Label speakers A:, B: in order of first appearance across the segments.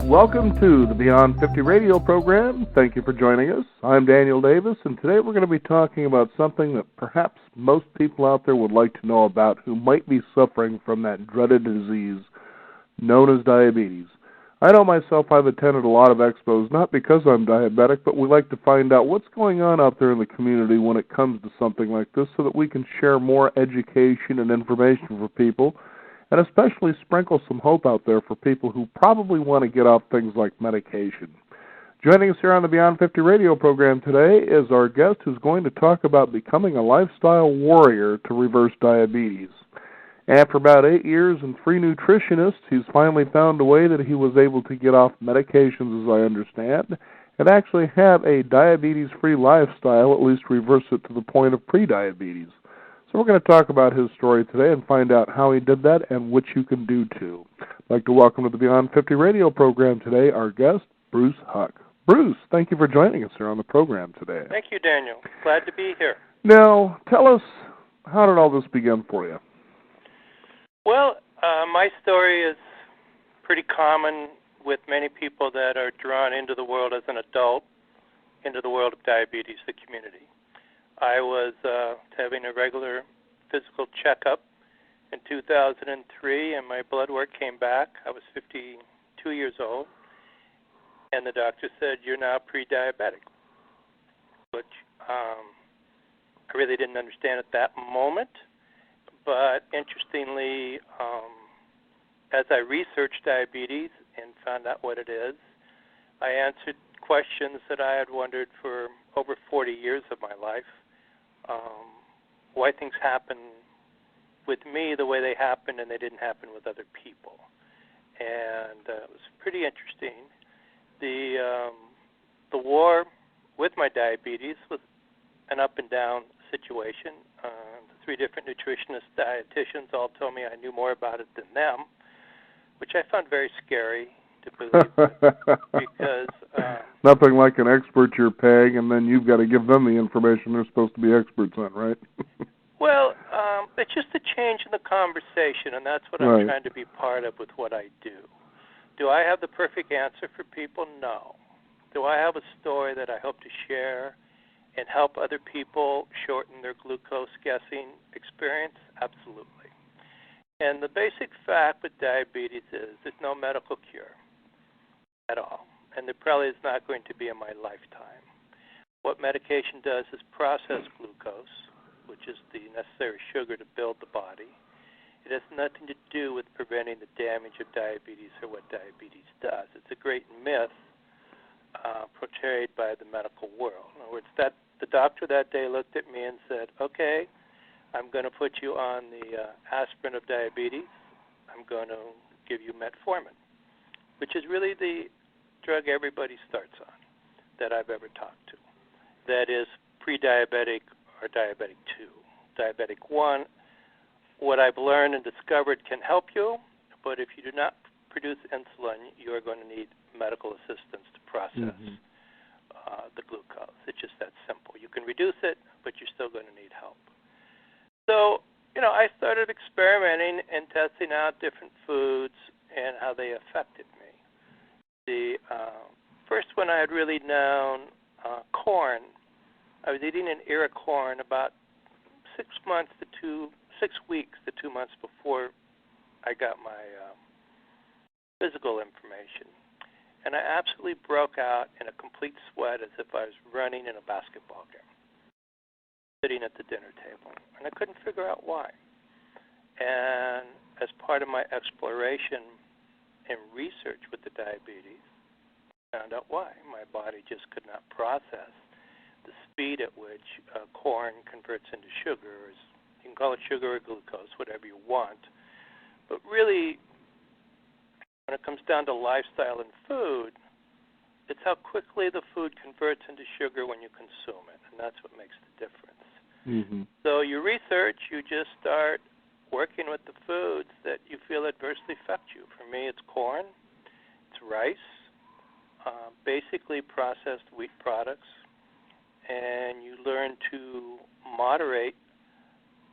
A: Welcome to the Beyond 50 radio program. Thank you for joining us. I'm Daniel Davis, and today we're going to be talking about something that perhaps most people out there would like to know about who might be suffering from that dreaded disease known as diabetes. I know myself, I've attended a lot of expos, not because I'm diabetic, but we like to find out what's going on out there in the community when it comes to something like this so that we can share more education and information for people, and especially sprinkle some hope out there for people who probably want to get off things like medication. Joining us here on the Beyond 50 radio program today is our guest who's going to talk about becoming a lifestyle warrior to reverse diabetes. After about 8 years and 3 nutritionists, he's finally found a way that he was able to get off medications, as I understand, and actually have a diabetes-free lifestyle, at least reverse it to the point of pre-diabetes. So we're going to talk about his story today and find out how he did that and what you can do too. I'd like to welcome to the Beyond 50 radio program today our guest, Bruce Huck. Bruce, thank you for joining us here on the program today.
B: Thank you, Daniel. Glad to be here.
A: Now, tell us, how did all this begin for you?
B: Well, my story is pretty common with many people that are drawn into the world as an adult, into the world of diabetes, the community. I was having a regular physical checkup in 2003, and my blood work came back. I was 52 years old, and the doctor said, "You're now pre-diabetic," which I really didn't understand at that moment. But interestingly, as I researched diabetes and found out what it is, I answered questions that I had wondered for over 40 years of my life. Why things happen with me the way they happened and they didn't happen with other people. And it was pretty interesting. The war with my diabetes was an up and down situation. The 3 different nutritionists, dietitians all told me I knew more about it than them, which I found very scary to believe because
A: nothing like an expert you're paying, and then you've got to give them the information they're supposed to be experts on, right?
B: Well, it's just a change in the conversation, and that's what I'm trying to be part of with what I do. Do I have the perfect answer for people? No. Do I have a story that I hope to share and help other people shorten their glucose guessing experience? Absolutely. And the basic fact with diabetes is there's no medical cure at all, and there probably is not going to be in my lifetime. What medication does is process glucose, which is the necessary sugar to build the body. It has nothing to do with preventing the damage of diabetes or what diabetes does. It's a great myth portrayed by the medical world. In other words, that the doctor that day looked at me and said, "Okay, I'm going to put you on the aspirin of diabetes. I'm going to give you metformin," which is really the drug everybody starts on that I've ever talked to. That is pre-diabetic or diabetic 2. Diabetic 1, what I've learned and discovered can help you, but if you do not produce insulin, you are going to need medical assistance to process the glucose. It's just that simple. You can reduce it, but you're still going to need help. So, I started experimenting and testing out different foods and how they affected me. The first one I had really known, corn. I was eating an ear of corn about 6 weeks to 2 months before I got my physical information. And I absolutely broke out in a complete sweat as if I was running in a basketball game, sitting at the dinner table. And I couldn't figure out why. And as part of my exploration and research with the diabetes, I found out why. My body just could not process the speed at which corn converts into sugar. You can call it sugar or glucose, whatever you want. But really, when it comes down to lifestyle and food, it's how quickly the food converts into sugar when you consume it, and that's what makes the difference. So you research, you just start working with the foods that you feel adversely affect you. For me, it's corn, it's rice, basically processed wheat products, and you learn to moderate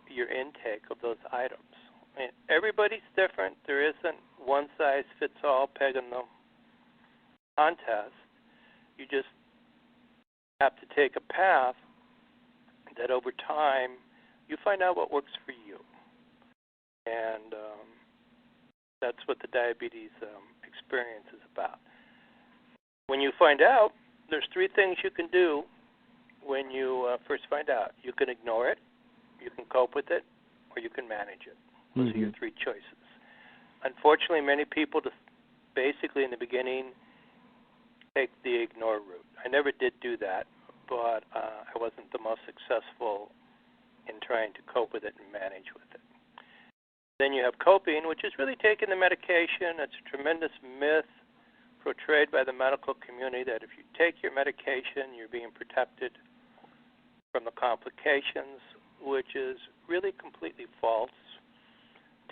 B: your intake of those items. I mean, everybody's different. There isn't one-size-fits-all peg in the contest. You just have to take a path that over time you find out what works for you. And that's what the diabetes experience is about. When you find out, there's 3 things you can do when you first find out. You can ignore it, you can cope with it, or you can manage it. Those are your 3 choices. Unfortunately, many people just basically in the beginning take the ignore route. I never did do that, but I wasn't the most successful in trying to cope with it and manage with it. Then you have coping, which is really taking the medication. It's a tremendous myth portrayed by the medical community that if you take your medication, you're being protected from the complications, which is really completely false.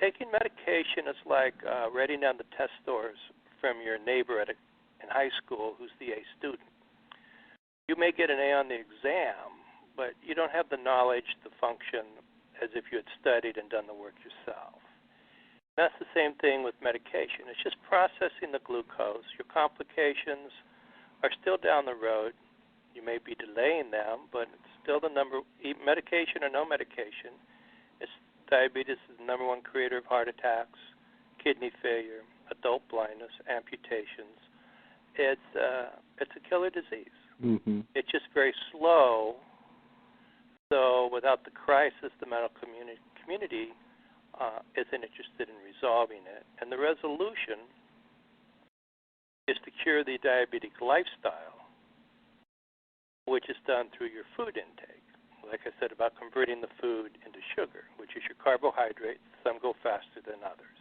B: Taking medication is like writing down the test scores from your neighbor in high school who's the A student. You may get an A on the exam, but you don't have the knowledge to function as if you had studied and done the work yourself. That's the same thing with medication. It's just processing the glucose. Your complications are still down the road. You may be delaying them, but it's still the number, medication or no medication, diabetes is the number 1 creator of heart attacks, kidney failure, adult blindness, amputations. It's a killer disease. It's just very slow. So without the crisis, the medical community isn't interested in resolving it. And the resolution is to cure the diabetic lifestyle, which is done through your food intake. Like I said, about converting the food into sugar, which is your carbohydrates. Some go faster than others.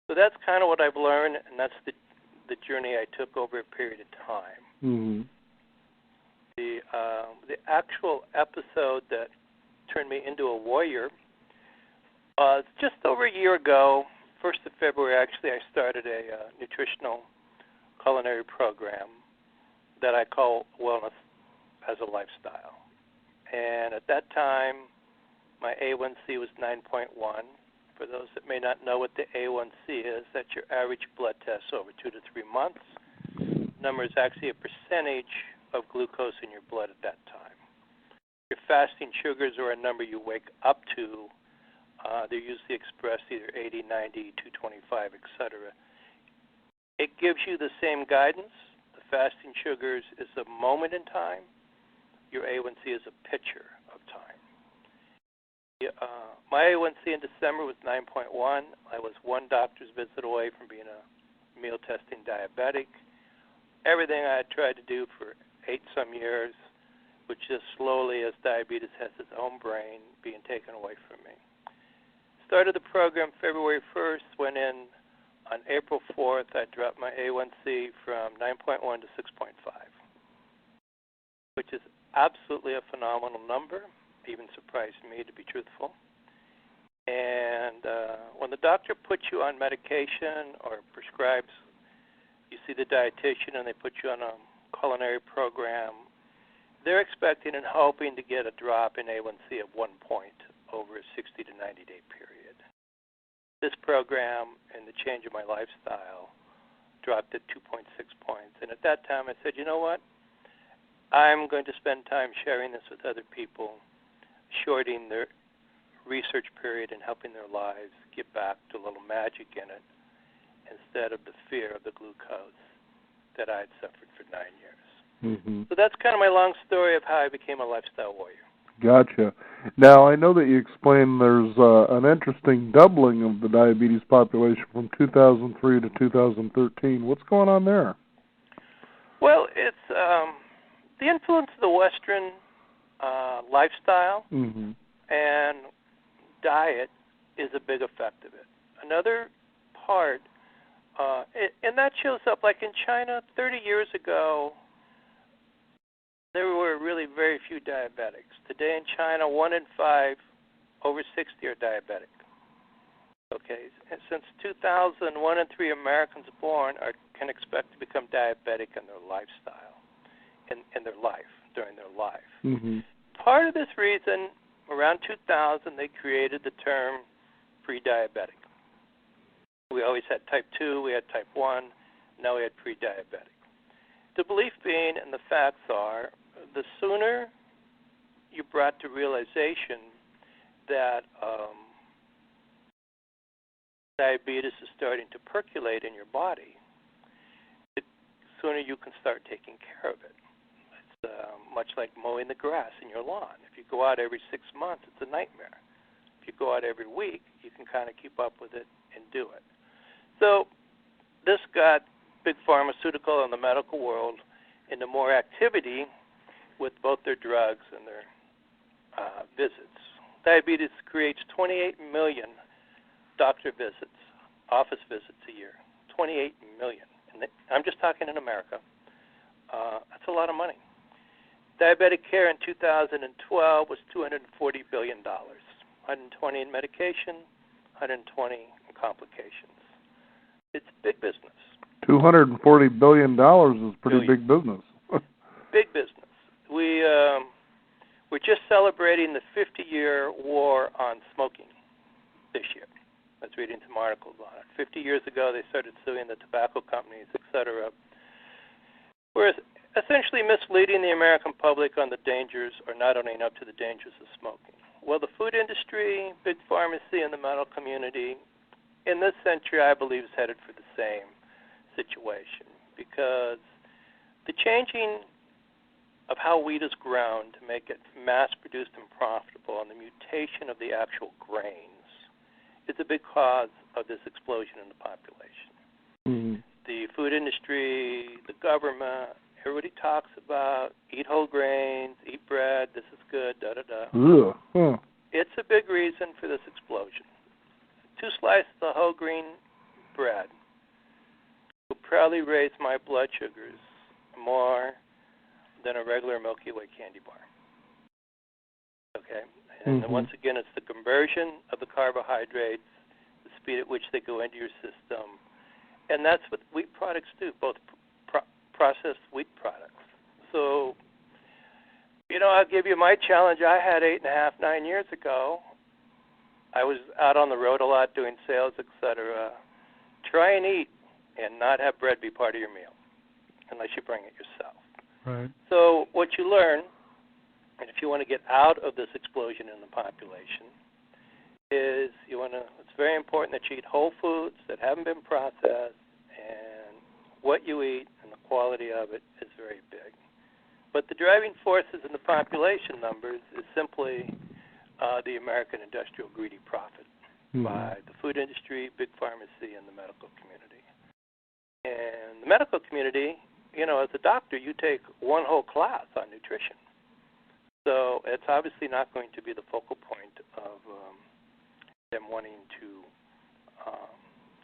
B: So that's kind of what I've learned, and that's the journey I took over a period of time. The actual episode that turned me into a warrior, just over a year ago, 1st of February, actually, I started a nutritional culinary program that I call Wellness as a Lifestyle. And at that time, my A1C was 9.1. For those that may not know what the A1C is, that's your average blood test over 2 to 3 months. The number is actually a percentage of glucose in your blood at that time. Your fasting sugars are a number you wake up to. They're usually expressed either 80, 90, 225, etc. It gives you the same guidance. The fasting sugars is a moment in time. Your A1C is a picture of time. My A1C in December was 9.1. I was 1 doctor's visit away from being a meal testing diabetic. Everything I had tried to do for 8-some years, which just slowly, as diabetes has its own brain, being taken away from me. Started the program February 1st, went in on April 4th. I dropped my A1C from 9.1 to 6.5, which is absolutely a phenomenal number, even surprised me, to be truthful. And when the doctor puts you on medication or prescribes, you see the dietitian and they put you on a culinary program, they're expecting and hoping to get a drop in A1C of 1 point over a 60 to 90-day period. This program and the change of my lifestyle dropped it 2.6 points. And at that time I said, you know what? I'm going to spend time sharing this with other people, shorting their research period and helping their lives get back to a little magic in it instead of the fear of the glucose that I had suffered for 9 years. So that's kind of my long story of how I became a lifestyle warrior.
A: Gotcha. Now, I know that you explained there's an interesting doubling of the diabetes population from 2003 to 2013. What's going on there?
B: Well, it's the influence of the Western lifestyle and diet is a big effect of it. Another part, and that shows up like in China 30 years ago, there were really very few diabetics. Today in China, 1 in 5 over 60 are diabetic. Okay, and since 2000, 1 in 3 Americans born can expect to become diabetic in their lifestyle, in their life, during their life. Part of this reason, around 2000, they created the term pre-diabetic. We always had type 2, we had type 1. Now we had pre-diabetic. The belief being, and the facts are, the sooner you brought to realization that diabetes is starting to percolate in your body, the sooner you can start taking care of it. It's much like mowing the grass in your lawn. If you go out every 6 months, it's a nightmare. If you go out every week, you can kind of keep up with it and do it. So this got big pharmaceutical and the medical world into more activity with both their drugs and their visits. Diabetes creates 28 million doctor visits, office visits a year. 28 million. And I'm just talking in America. That's a lot of money. Diabetic care in 2012 was $240 billion, 120 in medication, 120 in complications. It's big business.
A: $240 billion is pretty big business.
B: Big business. We're just celebrating the 50-year war on smoking this year. I was reading some articles on it. 50 years ago, they started suing the tobacco companies, et cetera, whereas essentially misleading the American public on the dangers or not owning up to the dangers of smoking. Well, the food industry, big pharmacy, and the medical community in this century, I believe, is headed for the same situation because the changing of how wheat is ground to make it mass-produced and profitable and the mutation of the actual grains is a big cause of this explosion in the population. Mm-hmm. The food industry, the government, everybody talks about eat whole grains, eat bread, this is good, da-da-da. It's a big reason for this explosion. 2 slices of whole grain bread will probably raise my blood sugars more than a regular Milky Way candy bar. Okay? And once again, it's the conversion of the carbohydrates, the speed at which they go into your system. And that's what wheat products do, both processed wheat products. So, I'll give you my challenge. I had 8.5, 9 years ago. I was out on the road a lot doing sales, etc. Try and eat and not have bread be part of your meal unless you bring it yourself.
A: Right.
B: So what you learn, and if you want to get out of this explosion in the population, is it's very important that you eat whole foods that haven't been processed, and what you eat and the quality of it is very big. But the driving forces in the population numbers is simply the American industrial greedy profit by the food industry, big pharmacy, and the medical community. And the medical community, as a doctor, you take one whole class on nutrition. So it's obviously not going to be the focal point of them wanting to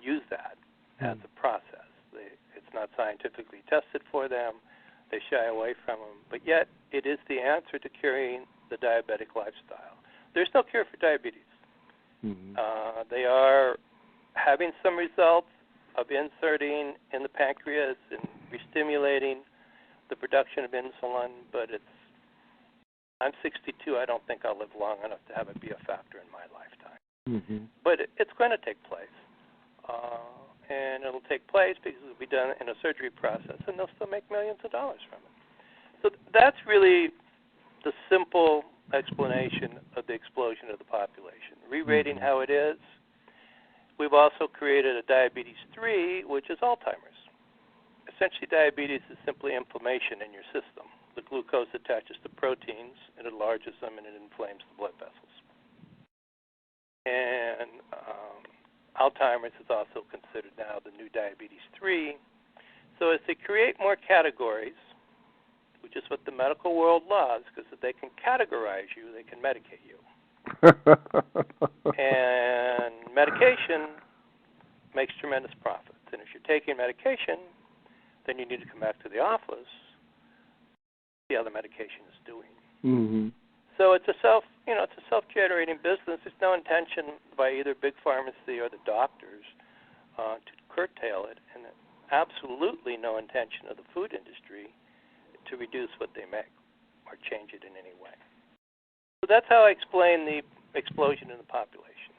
B: use that as a process. It's not scientifically tested for them. They shy away from them. But yet, it is the answer to curing the diabetic lifestyle. There's no cure for diabetes. They are having some results of inserting in the pancreas and restimulating the production of insulin, but I'm 62. I don't think I'll live long enough to have it be a factor in my lifetime. But it's going to take place. And it'll take place because it'll be done in a surgery process, and they'll still make millions of dollars from it. So that's really the simple explanation of the explosion of the population. Re-rating how it is. We've also created a diabetes 3, which is Alzheimer's. Essentially, diabetes is simply inflammation in your system. The glucose attaches to proteins, it enlarges them, and it inflames the blood vessels. And Alzheimer's is also considered now the new diabetes 3. So as they create more categories, which is what the medical world loves, because if they can categorize you, they can medicate you. And medication makes tremendous profits. And if you're taking medication, then you need to come back to the office, see how the medication is doing. So it's a self-generating business. There's no intention by either big pharmacy or the doctors to curtail it, and absolutely no intention of the food industry to reduce what they make or change it in any way. So that's how I explain the explosion in the population.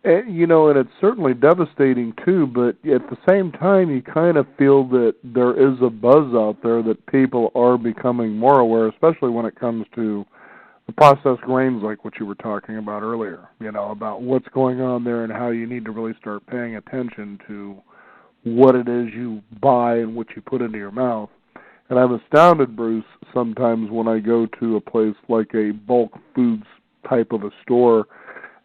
A: And it's certainly devastating too, but at the same time, you kind of feel that there is a buzz out there that people are becoming more aware, especially when it comes to the processed grains like what you were talking about earlier, about what's going on there and how you need to really start paying attention to what it is you buy and what you put into your mouth. And I'm astounded, Bruce, sometimes when I go to a place like a bulk foods type of a store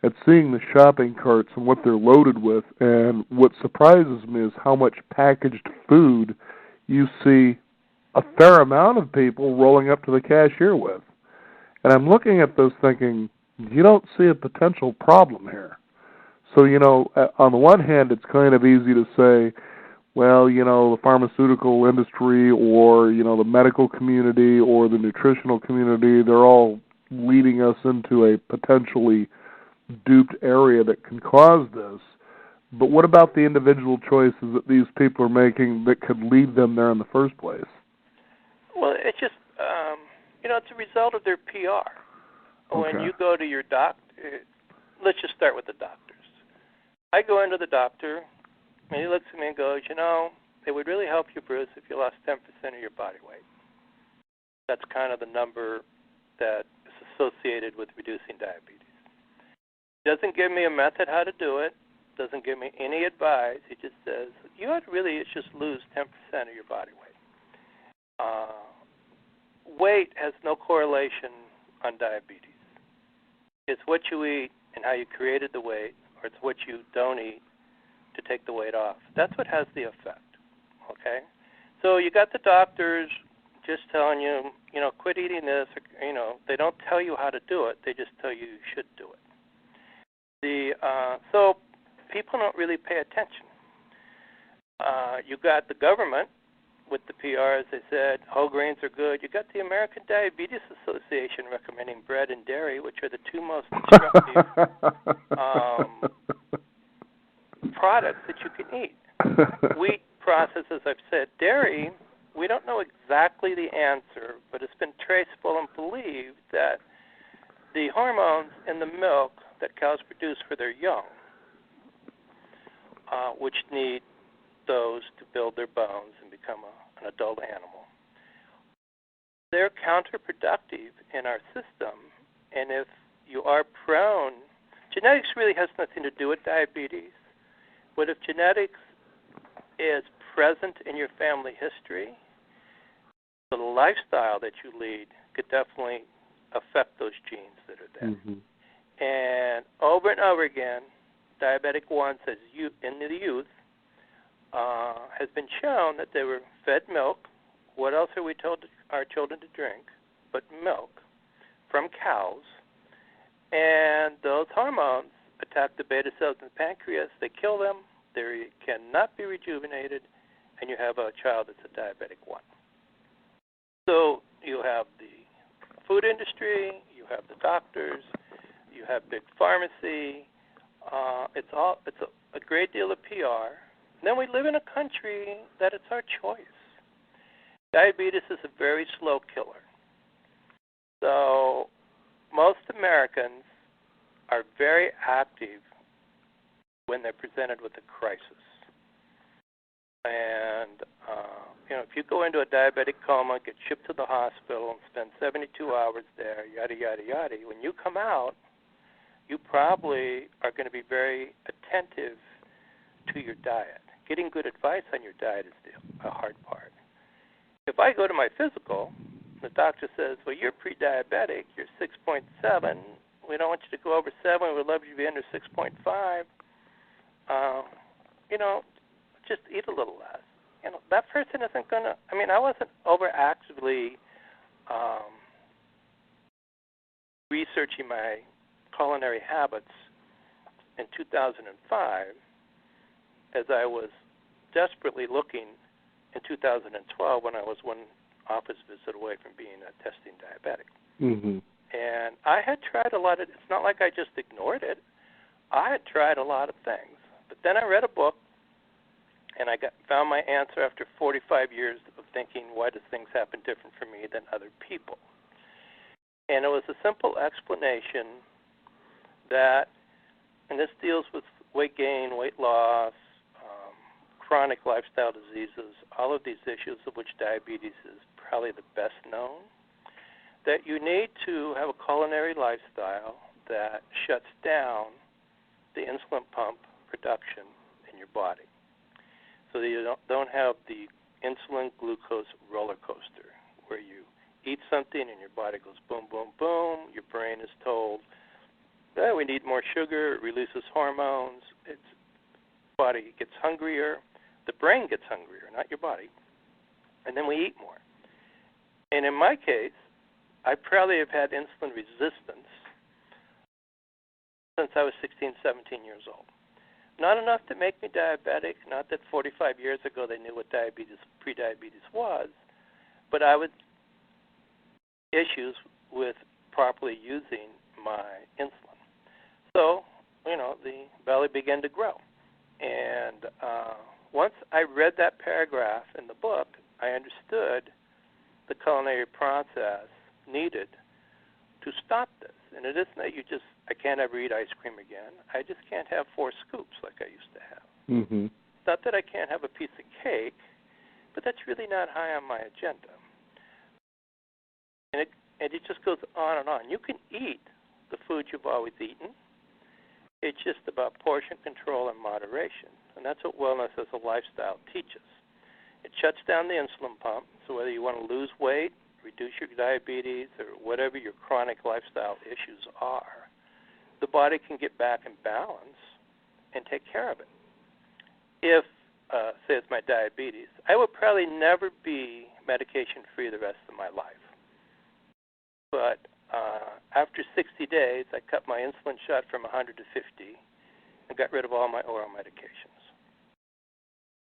A: at seeing the shopping carts and what they're loaded with. And what surprises me is how much packaged food you see a fair amount of people rolling up to the cashier with. And I'm looking at those thinking, you don't see a potential problem here. So, on the one hand, it's kind of easy to say, well, the pharmaceutical industry or, the medical community or the nutritional community, they're all leading us into a potentially duped area that can cause this. But what about the individual choices that these people are making that could lead them there in the first place?
B: Well, it's just, it's a result of their PR.
A: Okay.
B: When you go to your doctor, let's just start with the doctors. I go into the doctor, and he looks at me and goes, it would really help you, Bruce, if you lost 10% of your body weight. That's kind of the number that is associated with reducing diabetes. He doesn't give me a method how to do it, doesn't give me any advice. He just says, you ought to really just lose 10% of your body weight. Weight has no correlation on diabetes. It's what you eat and how you created the weight, or it's what you don't eat to take the weight off. That's what has the effect, okay? So you got the doctors just telling you, quit eating this, or, they don't tell you how to do it. They just tell you should do it. So people don't really pay attention. You got the government with the PRs. They said whole grains are good. You got the American Diabetes Association recommending bread and dairy, which are the two most destructive products that you can eat. Wheat processed, as I've said. Dairy, we don't know exactly the answer, but it's been traceable and believed that the hormones in the milk that cows produce for their young, which need those to build their bones and become an adult animal, they're counterproductive in our system. And if you are prone, genetics really has nothing to do with diabetes, but if genetics is present in your family history, the lifestyle that you lead could definitely affect those genes that are there. Mm-hmm. And over again, diabetic 1 says in the youth has been shown that they were fed milk. What else are we told our children to drink but milk from cows? And those hormones attack the beta cells in the pancreas. They kill them. They cannot be rejuvenated, and you have a child that's a diabetic 1. So you have the food industry, you have the doctors, you have big pharmacy. It's a great deal of PR. And then we live in a country that it's our choice. Diabetes is a very slow killer. So most Americans are very active when they're presented with a crisis. And, if you go into a diabetic coma, get shipped to the hospital, and spend 72 hours there, yada, yada, yada, when you come out, you probably are going to be very attentive to your diet. Getting good advice on your diet is the hard part. If I go to my physical, the doctor says, well, you're pre-diabetic, you're 6.7, we don't want you to go over 7, we'd love you to be under 6.5, just eat a little less. That person isn't going to, I wasn't overactively researching my culinary habits in 2005 as I was desperately looking in 2012 when I was one office visit away from being a testing diabetic. Mm-hmm. And I had tried a lot of, it's not like I just ignored it. I had tried a lot of things. But then I read a book, and I found my answer after 45 years of thinking, why does things happen different for me than other people? And it was a simple explanation that And this deals with weight gain, weight loss, chronic lifestyle diseases, all of these issues of which diabetes is probably the best known, that you need to have a culinary lifestyle that shuts down the insulin pump production in your body so that you don't have the insulin glucose roller coaster where you eat something and your body goes boom, boom, boom. Your brain is told, we need more sugar. It releases hormones. Its body gets hungrier. The brain gets hungrier, not your body. And then we eat more. And in my case, I probably have had insulin resistance since I was 16, 17 years old. Not enough to make me diabetic, not that 45 years ago they knew what diabetes, pre-diabetes was, but I would issues with properly using my insulin. So, the belly began to grow. And once I read that paragraph in the book, I understood the culinary process needed to stop this. And it isn't that I can't ever eat ice cream again. I just can't have 4 scoops like I used to have.
A: Mm-hmm.
B: It's not that I can't have a piece of cake, but that's really not high on my agenda. And it just goes on and on. You can eat the food you've always eaten. It's just about portion control and moderation. And that's what wellness as a lifestyle teaches. It shuts down the insulin pump, so whether you want to lose weight, reduce your diabetes, or whatever your chronic lifestyle issues are, the body can get back in balance and take care of it. If, say it's my diabetes, I would probably never be medication-free the rest of my life. But after 60 days, I cut my insulin shot from 100 to 50 and got rid of all my oral medications.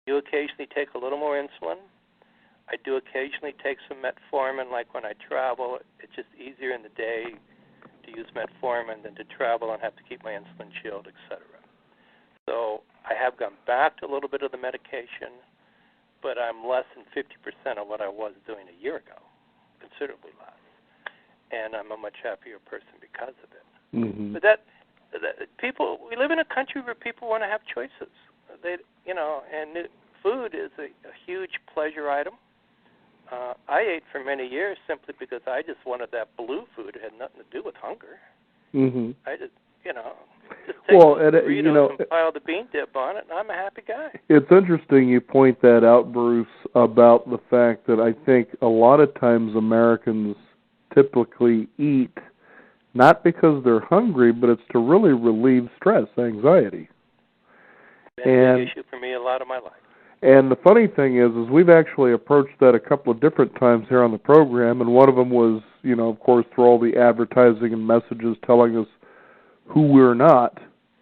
B: You occasionally take a little more insulin. I do occasionally take some metformin, like when I travel. It's just easier in the day to use metformin than to travel and have to keep my insulin chilled, etc. So I have gone back to a little bit of the medication, but I'm less than 50% of what I was doing a year ago, considerably less. And I'm a much happier person because of it.
A: Mm-hmm.
B: But we live in a country where people want to have choices. And food is a huge pleasure item. I ate for many years simply because I just wanted that blue food. It had nothing to do with hunger.
A: Mm-hmm.
B: I just take burritos and pile the bean dip on it, and I'm a happy guy.
A: It's interesting you point that out, Bruce, about the fact that I think a lot of times Americans typically eat not because they're hungry, but it's to really relieve stress, anxiety.
B: That's an issue for me a lot of my life.
A: And the funny thing is we've actually approached that a couple of different times here on the program, and one of them was, of course, through all the advertising and messages telling us who we're not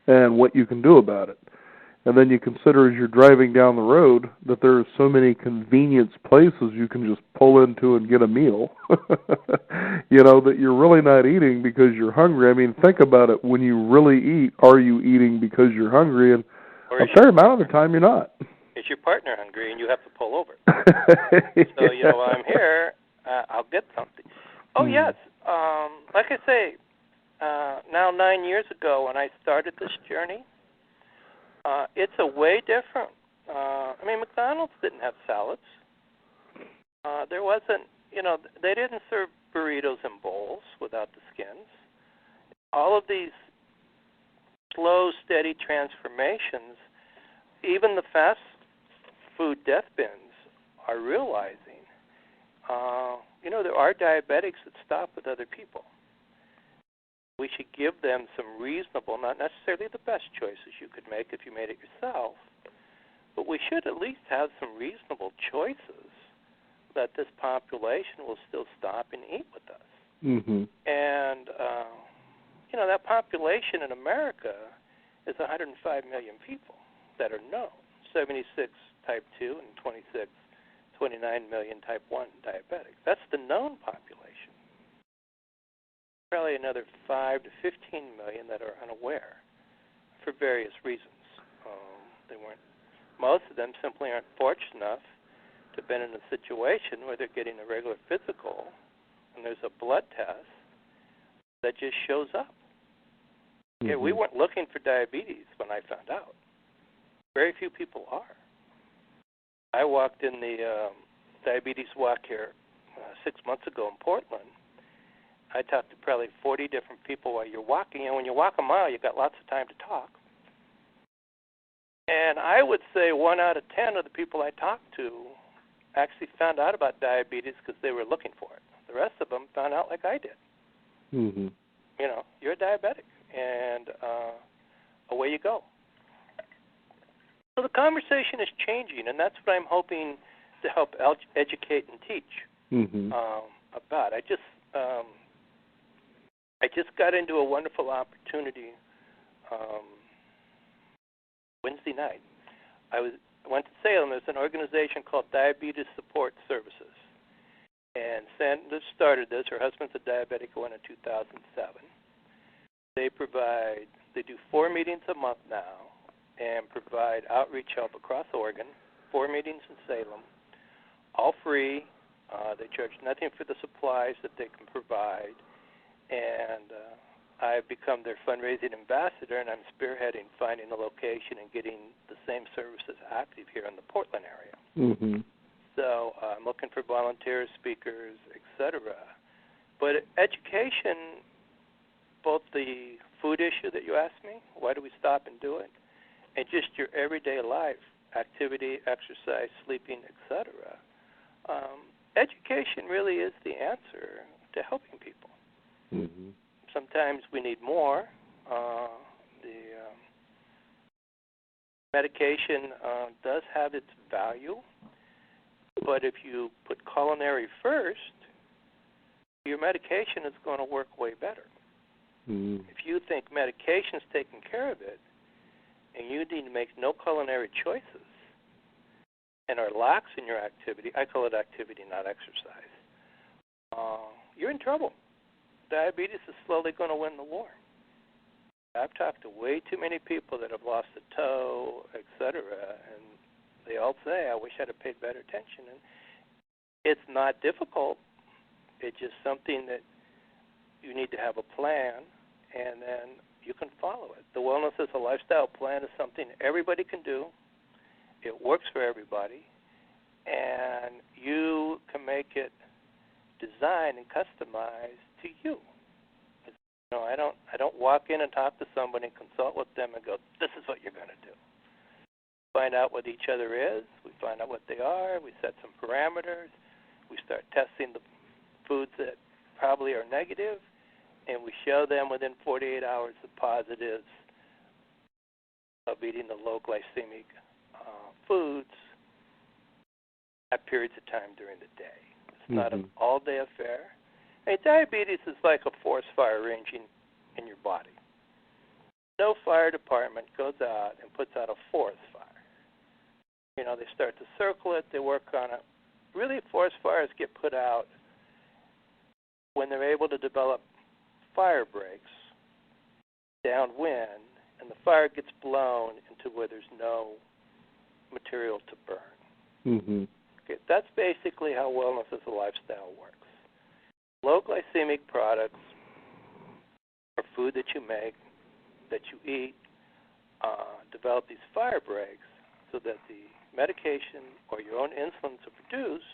A: and what you can do about it. And then you consider as you're driving down the road that there are so many convenience places you can just pull into and get a meal, that you're really not eating because you're hungry. I mean, think about it. When you really eat, are you eating because you're hungry? And a fair amount of the time you're not.
B: Is your partner hungry and you have to pull over?
A: Yeah.
B: So, while I'm here, I'll get something. Oh, yes. Like I say, now 9 years ago when I started this journey, it's a way different. McDonald's didn't have salads. There wasn't, they didn't serve burritos in bowls without the skins. All of these slow, steady transformations, even the fast food death bins are realizing, there are diabetics that stop with other people. We should give them some reasonable, not necessarily the best choices you could make if you made it yourself, but we should at least have some reasonable choices that this population will still stop and eat with us.
A: Mm-hmm.
B: And, that population in America is 105 million people that are known, 76 type 2 and 29 million type 1 diabetics. That's the known population. Probably another 5 to 15 million that are unaware for various reasons. Most of them simply aren't fortunate enough to have been in a situation where they're getting a regular physical and there's a blood test that just shows up. Yeah, we weren't looking for diabetes when I found out. Very few people are. I walked in the diabetes walk here 6 months ago in Portland. I talked to probably 40 different people while you're walking, and when you walk a mile, you got lots of time to talk. And I would say 1 out of 10 of the people I talked to actually found out about diabetes because they were looking for it. The rest of them found out like I did.
A: Mm-hmm.
B: You know, you're a diabetic, and away you go. So the conversation is changing, and that's what I'm hoping to help educate and teach about. I just got into a wonderful opportunity Wednesday night. I went to Salem. There's an organization called Diabetes Support Services. And Sandra started this. Her husband's a diabetic who went in 2007. They do 4 meetings a month now and provide outreach help across Oregon, 4 meetings in Salem, all free. They charge nothing for the supplies that they can provide. And I've become their fundraising ambassador, and I'm spearheading finding a location and getting the same services active here in the Portland area.
A: Mm-hmm.
B: So I'm looking for volunteers, speakers, etc. But education, both the food issue that you asked me, why do we stop and do it, and just your everyday life, activity, exercise, sleeping, etc. Education really is the answer to helping people. Mm-hmm. Sometimes we need more. The medication does have its value, but if you put culinary first, your medication is going to work way better. Mm. If you think medication's taking care of it, and you need to make no culinary choices, and are lax in your activity, I call it activity, not exercise, you're in trouble. Diabetes is slowly going to win the war. I've talked to way too many people that have lost a toe, etc., and they all say, I wish I'd have paid better attention. And it's not difficult. It's just something that you need to have a plan, and then you can follow it. The Wellness as a Lifestyle plan is something everybody can do. It works for everybody, and you can make it designed and customized to you. You know, I don't walk in and talk to somebody and consult with them and go, this is what you're going to do. Find out what each other is. We find out what they are. We set some parameters. We start testing the foods that probably are negative, and we show them within 48 hours the positives of eating the low glycemic foods at periods of time during the day. It's not an all-day affair. Hey, diabetes is like a forest fire raging in your body. No fire department goes out and puts out a forest fire. You know, they start to circle it, they work on it. Really, forest fires get put out when they're able to develop fire breaks downwind, and the fire gets blown into where there's no material to burn. Mm-hmm. Okay, that's basically how Wellness as a Lifestyle works. Low glycemic products are food that you make, that you eat, develop these fire breaks so that the medication or your own insulin to produce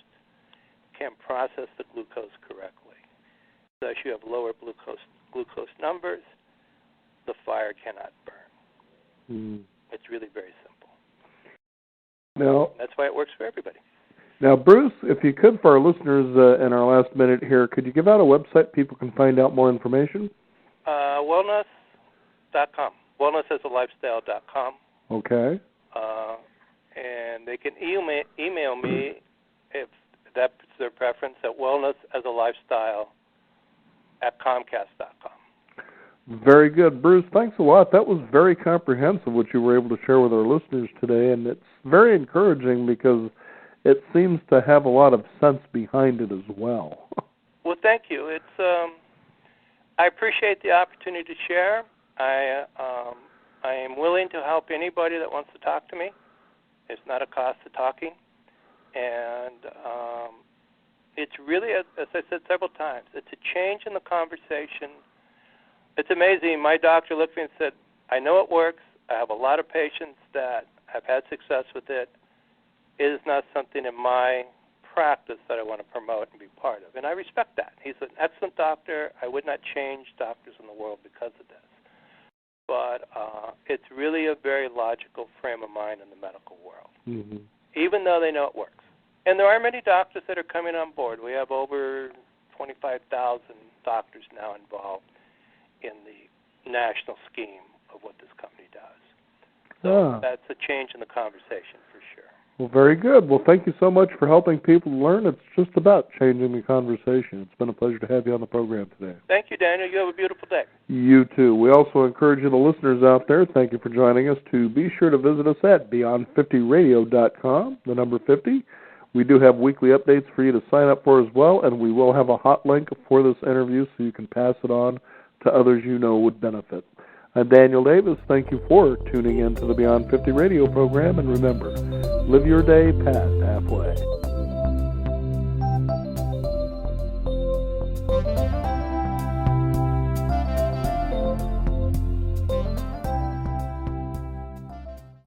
B: can process the glucose correctly. Thus, you have lower glucose numbers. The fire cannot burn. Mm. It's really very simple.
A: Now,
B: that's why it works for everybody.
A: Now, Bruce, if you could, for our listeners in our last minute here, could you give out a website people can find out more information?
B: Wellness.com. Wellnessasalifestyle.com.
A: Okay.
B: And they can email me if that's their preference at wellnessasalifestyle@comcast.com.
A: Very good. Bruce, thanks a lot. That was very comprehensive, what you were able to share with our listeners today, and it's very encouraging because it seems to have a lot of sense behind it as well.
B: Well, thank you. It's I appreciate the opportunity to share. I am willing to help anybody that wants to talk to me. It's not a cost to talking, and it's really, as I said several times, it's a change in the conversation. It's amazing. My doctor looked at me and said, I know it works. I have a lot of patients that have had success with it. It is not something in my practice that I want to promote and be part of. And I respect that. He's an excellent doctor. I would not change doctors in the world because of this. But it's really a very logical frame of mind in the medical world, even though they know it works. And there are many doctors that are coming on board. We have over 25,000 doctors now involved in the national scheme of what this company does. So that's a change in the conversation for sure.
A: Well, very good. Well, thank you so much for helping people learn. It's just about changing the conversation. It's been a pleasure to have you on the program today.
B: Thank you, Daniel. You have a beautiful day.
A: You too. We also encourage you, the listeners out there, thank you for joining us, to be sure to visit us at beyond50radio.com, the number 50. We do have weekly updates for you to sign up for as well, and we will have a hot link for this interview so you can pass it on to others you know would benefit. I'm Daniel Davis. Thank you for tuning in to the Beyond 50 radio program, and remember, live your day past halfway.